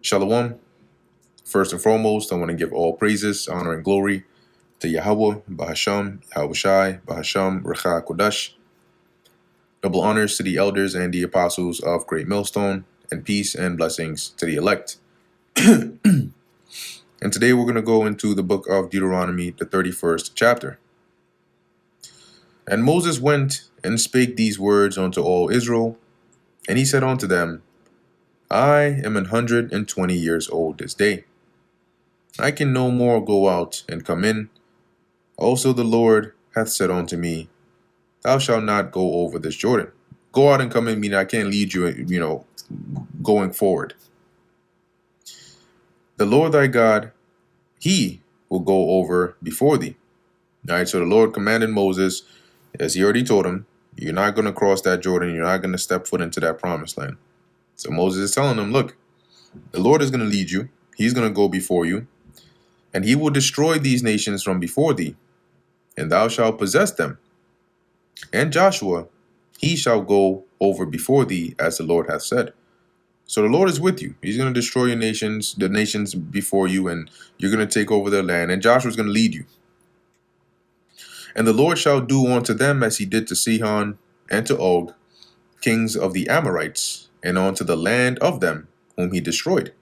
Shalom. First and foremost, I want to give all praises, honor, and glory to Yahweh, Bahasham, Yahweh Shai, Bahasham, Recha Kodash. Double honors to the elders and the apostles of Great Millstone, and peace and blessings to the elect. And today we're going to go into the book of Deuteronomy, the 31st chapter. And Moses went and spake these words unto all Israel, and he said unto them, I am 120 years old this day. I can no more go out and come in. Also the Lord hath said unto me, Thou shalt not go over this Jordan. Go out and come in, meaning I can't lead you, going forward. The Lord thy God, he will go over before thee. All right, so the Lord commanded Moses, as he already told him, you're not going to cross that Jordan. You're not going to step foot into that promised land. So Moses is telling him, look, the Lord is going to lead you. He's going to go before you. And he will destroy these nations from before thee, and thou shalt possess them. And Joshua, he shall go over before thee, as the Lord hath said. So the Lord is with you. He's going to destroy your nations, the nations before you, and you're going to take over their land. And Joshua is going to lead you. And the Lord shall do unto them as he did to Sihon and to Og, kings of the Amorites, and unto the land of them whom he destroyed.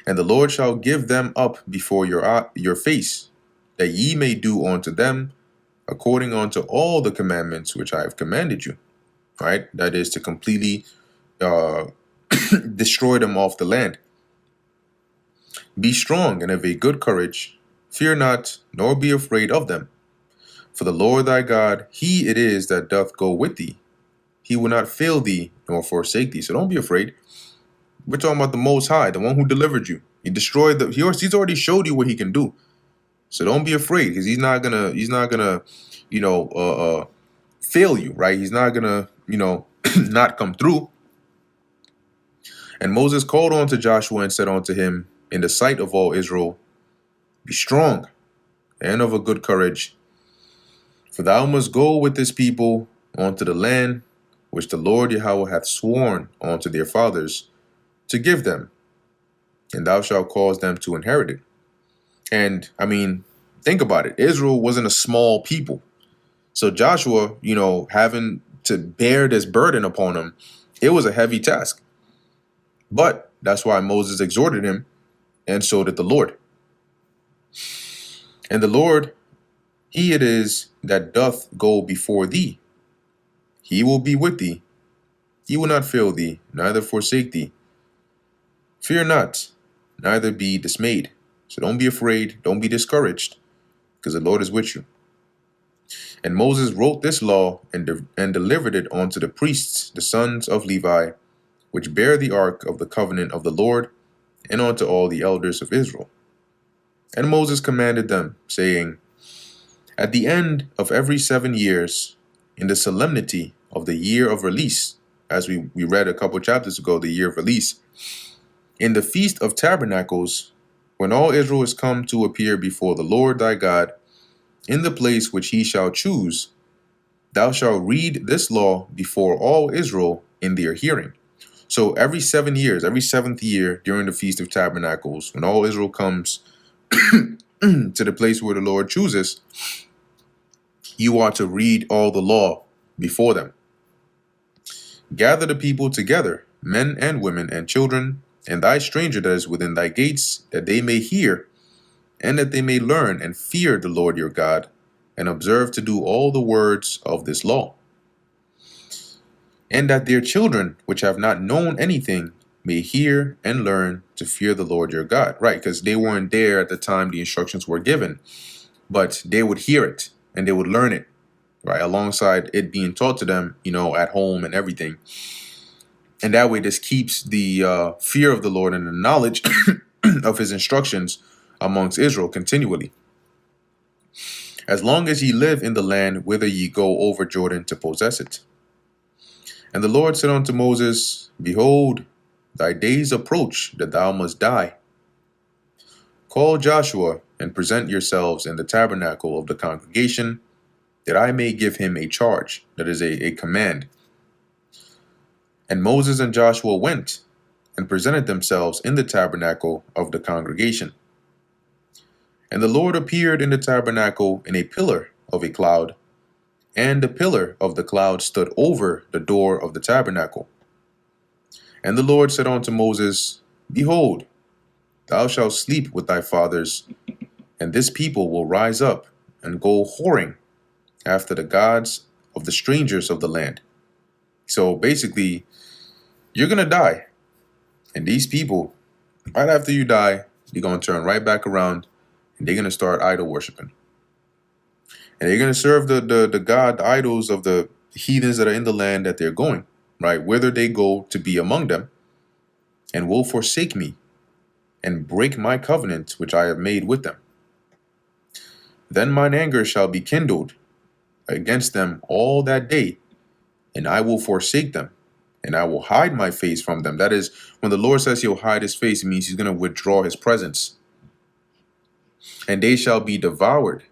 And the Lord shall give them up before your face, that ye may do unto them according unto all the commandments which I have commanded you. Right? That is to completely destroy them off the land. Be strong and of a good courage. Fear not, nor be afraid of them. For the Lord thy God, he it is that doth go with thee. He will not fail thee, nor forsake thee. So don't be afraid. We're talking about the Most High, the one who delivered you. He destroyed he's already showed you what he can do. So don't be afraid, because he's not gonna, fail you, right? He's not gonna, not come through. And Moses called unto Joshua and said unto him, in the sight of all Israel, be strong and of a good courage, for thou must go with this people unto the land which the Lord Yahweh hath sworn unto their fathers to give them, and thou shalt cause them to inherit it. And I mean, think about it. Israel wasn't a small people. So Joshua, having to bear this burden upon him, it was a heavy task. But that's why Moses exhorted him, and so did the Lord. And the Lord, he it is that doth go before thee. He will be with thee. He will not fail thee, neither forsake thee. Fear not, neither be dismayed. So don't be afraid, don't be discouraged, because the Lord is with you. And Moses wrote this law and delivered it unto the priests, the sons of Levi, which bear the ark of the covenant of the Lord, and unto all the elders of Israel. And Moses commanded them, saying, at the end of every 7 years, in the solemnity of the year of release, as we read a couple chapters ago, the year of release, in the feast of tabernacles, when all Israel is come to appear before the Lord thy God, in the place which he shall choose, thou shalt read this law before all Israel in their hearing. So every 7 years, every 7th year during the Feast of Tabernacles, when all Israel comes to the place where the Lord chooses, you are to read all the law before them. Gather the people together, men and women and children, and thy stranger that is within thy gates, that they may hear, and that they may learn and fear the Lord your God, and observe to do all the words of this law. And that their children, which have not known anything, may hear and learn to fear the Lord your God. Right, because they weren't there at the time the instructions were given, but they would hear it and they would learn it, right, alongside it being taught to them, at home and everything. And that way, this keeps the fear of the Lord and the knowledge of his instructions amongst Israel continually, as long as ye live in the land whither ye go over Jordan to possess it. And the Lord said unto Moses, behold, thy days approach that thou must die. Call Joshua and present yourselves in the tabernacle of the congregation, that I may give him a charge, that is a command. And Moses and Joshua went, and presented themselves in the tabernacle of the congregation. And the Lord appeared in the tabernacle in a pillar of a cloud, and the pillar of the cloud stood over the door of the tabernacle. And the Lord said unto Moses, Behold, thou shalt sleep with thy fathers, and this people will rise up and go whoring after the gods of the strangers of the land. So basically, you're going to die. And these people, right after you die, you're going to turn right back around and they're going to start idol worshiping. And they're going to serve the god, the idols of the heathens that are in the land that they're going, right? Whither they go to be among them, and will forsake me and break my covenant which I have made with them. Then mine anger shall be kindled against them all that day, and I will forsake them, and I will hide my face from them. That is, when the Lord says he'll hide his face, it means he's going to withdraw his presence. And they shall be devoured,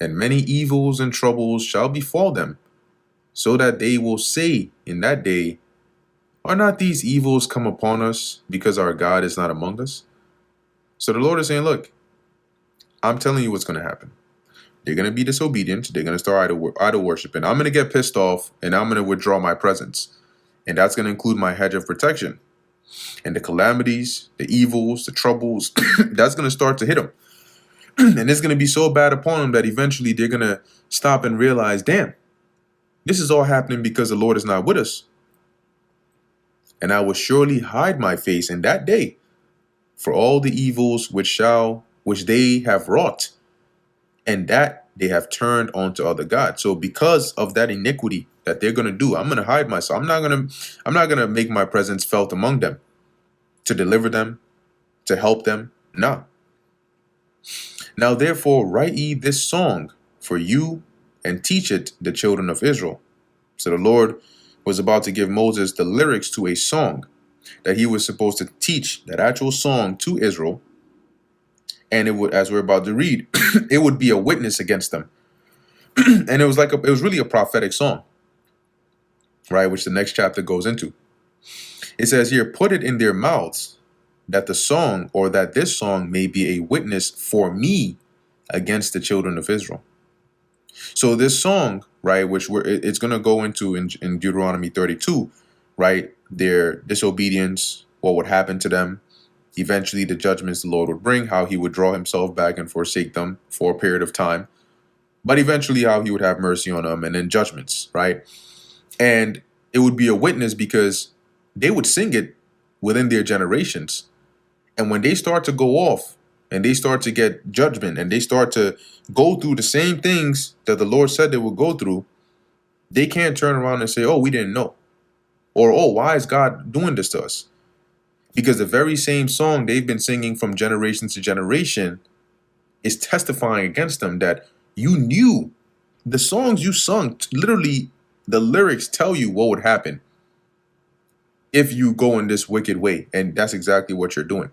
and many evils and troubles shall befall them, so that they will say in that day, Are not these evils come upon us because our God is not among us? So the Lord is saying, look, I'm telling you what's going to happen. They're going to be disobedient. They're going to start idol worshiping. I'm going to get pissed off, and I'm going to withdraw my presence. And that's going to include my hedge of protection. And the calamities, the evils, the troubles, that's going to start to hit them. And it's going to be so bad upon them that eventually they're going to stop and realize, damn, this is all happening because the Lord is not with us. And I will surely hide my face in that day for all the evils which they have wrought, and that they have turned onto other gods. So because of that iniquity that they're going to do, I'm going to hide myself. I'm not going to make my presence felt among them to deliver them, to help them. No. Now therefore write ye this song for you and teach it the children of Israel. So the Lord was about to give Moses the lyrics to a song that he was supposed to teach, that actual song, to Israel. And it would, as we're about to read, it would be a witness against them. And it was really a prophetic song, right? Which the next chapter goes into. It says here, put it in their mouths, that the song, or that this song, may be a witness for me against the children of Israel. So this song, right, which it's going to go into in Deuteronomy 32, right? Their disobedience, what would happen to them, eventually the judgments the Lord would bring, how he would draw himself back and forsake them for a period of time, but eventually how he would have mercy on them, and then judgments, right? And it would be a witness because they would sing it within their generations. And when they start to go off and they start to get judgment and they start to go through the same things that the Lord said they would go through, they can't turn around and say, oh, we didn't know. Or, oh, why is God doing this to us? Because the very same song they've been singing from generation to generation is testifying against them that you knew the songs you sung. Literally, the lyrics tell you what would happen if you go in this wicked way. And that's exactly what you're doing.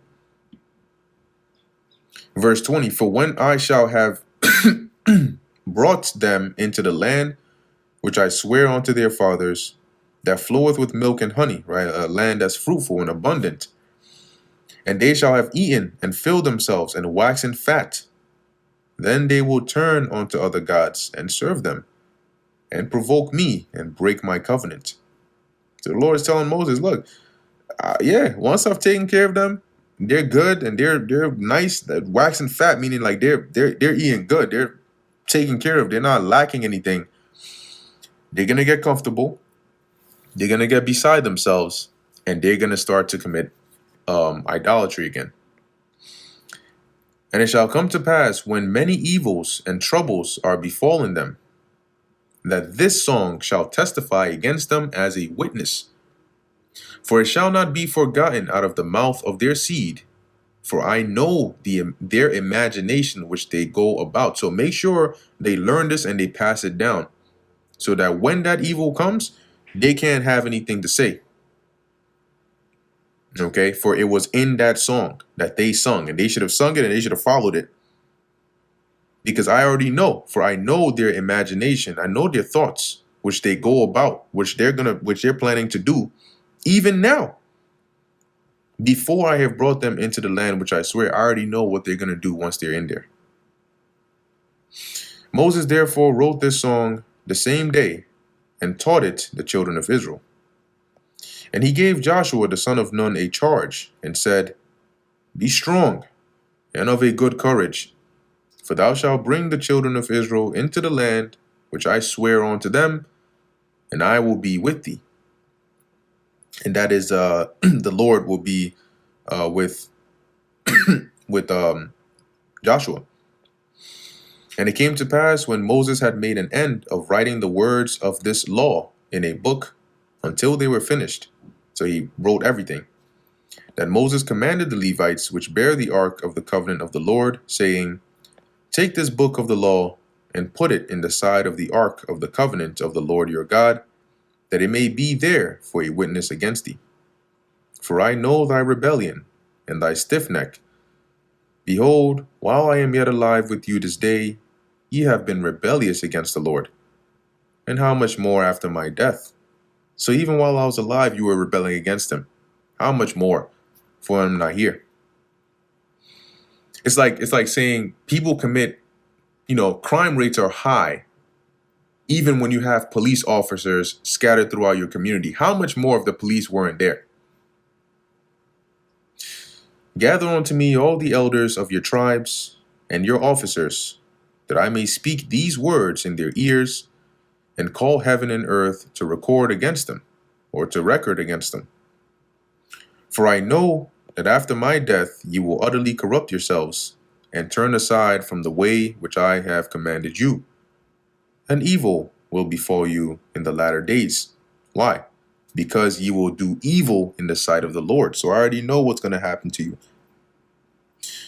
Verse 20, for when I shall have brought them into the land which I swear unto their fathers, that floweth with milk and honey, right? A land that's fruitful and abundant. And they shall have eaten and filled themselves and waxen fat. Then they will turn unto other gods and serve them, and provoke me and break my covenant. So the Lord is telling Moses, look, once I've taken care of them, they're good and they're nice. That waxing fat, meaning like they're eating good. They're taken care of. They're not lacking anything. They're gonna get comfortable. They're gonna get beside themselves, and they're gonna start to commit idolatry again. And it shall come to pass when many evils and troubles are befallen them, that this song shall testify against them as a witness. For it shall not be forgotten out of the mouth of their seed, for I know their imagination which they go about. So make sure they learn this and they pass it down, so that when that evil comes, they can't have anything to say. Okay, for it was in that song that they sung, and they should have sung it and they should have followed it. Because I already know, for I know their imagination, I know their thoughts, which they go about, which they're planning to do, even now. before I have brought them into the land which I swear. I already know what they're going to do once they're in there. Moses therefore wrote this song the same day and taught it the children of Israel. And he gave Joshua the son of Nun a charge and said, Be strong and of a good courage, for thou shalt bring the children of Israel into the land which I swear unto them, and I will be with thee. And that is the Lord will be with with Joshua. And it came to pass, when Moses had made an end of writing the words of this law in a book until they were finished, so he wrote everything, that Moses commanded the Levites which bear the ark of the covenant of the Lord, saying, Take this book of the law and put it in the side of the ark of the covenant of the Lord your God, that it may be there for a witness against thee. For I know thy rebellion and thy stiff neck. Behold, while I am yet alive with you this day, ye have been rebellious against the Lord. And how much more after my death? So even while I was alive, you were rebelling against him. How much more for I'm not here? It's like saying people commit, crime rates are high, even when you have police officers scattered throughout your community. How much more if the police weren't there? Gather unto me all the elders of your tribes and your officers, that I may speak these words in their ears, and call heaven and earth to record against them, or to record against them. For I know that after my death you will utterly corrupt yourselves, and turn aside from the way which I have commanded you. And evil will befall you in the latter days. Why? Because you will do evil in the sight of the Lord. So I already know what's going to happen to you.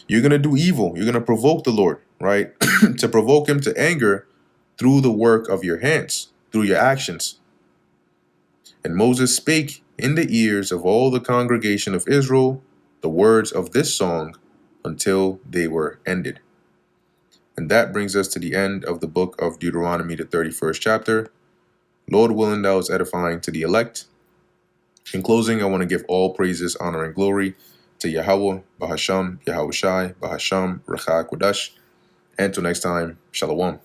You're going to do evil. You're going to provoke the Lord, right? To provoke him to anger through the work of your hands, through your actions. And Moses spake in the ears of all the congregation of Israel the words of this song until they were ended. And that brings us to the end of the book of Deuteronomy, the 31st chapter. Lord willing, that was edifying to the elect. In closing, I want to give all praises, honor, and glory to Yahweh, Bahasham, Yahweh Shai, Bahasham, Rachah Kodash. And until next time, Shalom.